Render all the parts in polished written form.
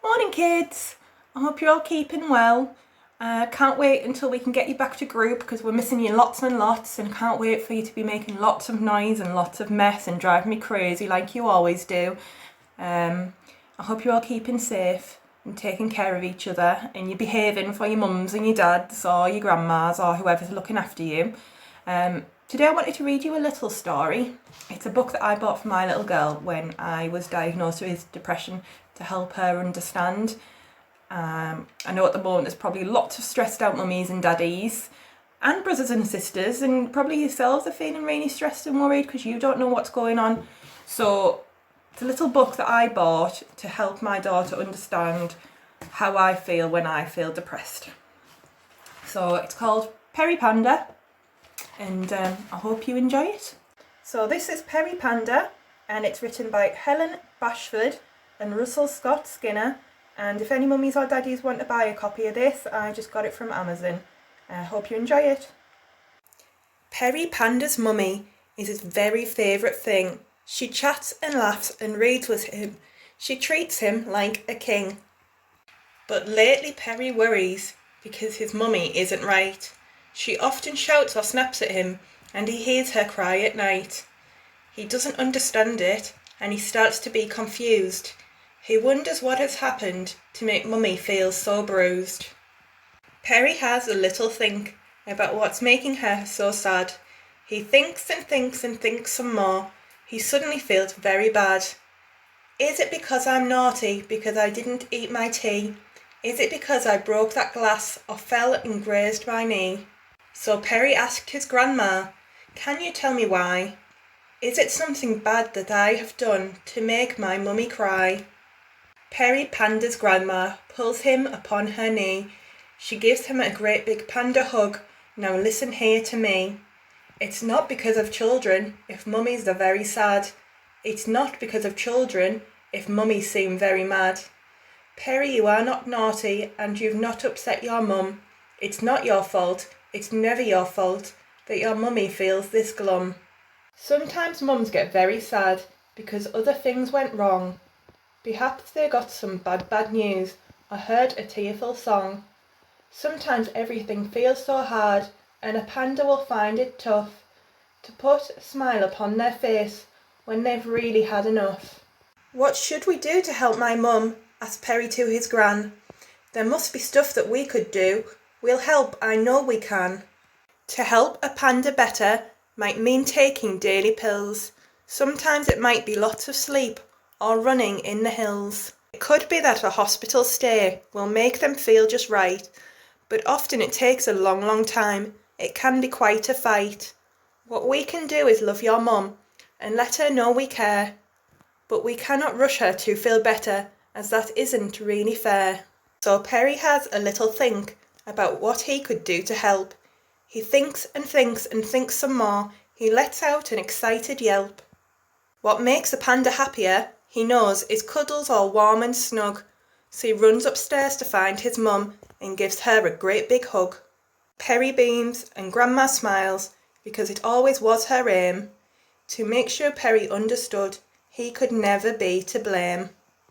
Morning kids, I hope you're all keeping well. Can't wait until we can get you back to group because we're missing you lots and lots, and can't wait for you to be making lots of noise and lots of mess and driving me crazy like you always do. I hope you're all keeping safe and taking care of each other, and you're behaving for your mums and your dads or your grandmas or whoever's looking after you. Today I wanted to read you a little story. It's a book that I bought for my little girl when I was diagnosed with depression to help her understand. I know at the moment there's probably lots of stressed out mummies and daddies and brothers and sisters, and probably yourselves are feeling really stressed and worried because you don't know what's going on. So it's a little book that I bought to help my daughter understand how I feel when I feel depressed. So it's called Perry Panda, and I hope you enjoy it. So this is Perry Panda, and it's written by Helen Bashford and Russell Scott Skinner. And if any mummies or daddies want to buy a copy of this, I just got it from Amazon. I hope you enjoy it. Perry Panda's mummy is his very favourite thing. She chats and laughs and reads with him. She treats him like a king. But lately Perry worries because his mummy isn't right. She often shouts or snaps at him, and he hears her cry at night. He doesn't understand it, and he starts to be confused. He wonders what has happened to make Mummy feel so bruised. Perry has a little think about what's making her so sad. He thinks and thinks and thinks some more. He suddenly feels very bad. Is it because I'm naughty because I didn't eat my tea? Is it because I broke that glass or fell and grazed my knee? So Perry asked his grandma, "Can you tell me why? Is it something bad that I have done to make my mummy cry?" Perry Panda's grandma pulls him upon her knee. She gives him a great big panda hug. "Now listen here to me. It's not because of children if mummies are very sad. It's not because of children if mummies seem very mad. Perry, you are not naughty and you've not upset your mum. It's not your fault, it's never your fault that your mummy feels this glum. Sometimes mums get very sad because other things went wrong. Perhaps they got some bad news or heard a tearful song. Sometimes everything feels so hard and a panda will find it tough to put a smile upon their face when they've really had enough." "What should we do to help my mum?" asked Perry to his gran. "There must be stuff that we could do. We'll help, I know we can." To help a panda better might mean taking daily pills. Sometimes it might be lots of sleep or running in the hills. It could be that a hospital stay will make them feel just right, but often it takes a long time. It can be quite a fight. What we can do is love your mum and let her know we care, but we cannot rush her to feel better, as that isn't really fair. So Perry has a little think about what he could do to help. He thinks and thinks and thinks some more. He lets out an excited yelp. What makes a panda happier, he knows, is cuddles all warm and snug. So he runs upstairs to find his mum and gives her a great big hug. Perry beams and Grandma smiles because it always was her aim to make sure Perry understood he could never be to blame.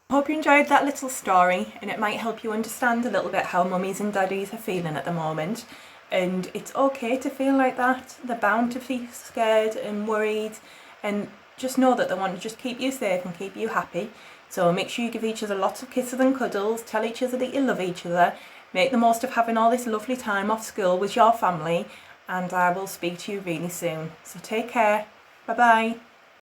I hope you enjoyed that little story, and it might help you understand a little bit how mummies and daddies are feeling at the moment. And it's okay to feel like that. They're bound to feel scared and worried, and just know that they want to just keep you safe and keep you happy. So make sure you give each other lots of kisses and cuddles, tell each other that you love each other, make the most of having all this lovely time off school with your family, and I will speak to you really soon. So take care. Bye bye.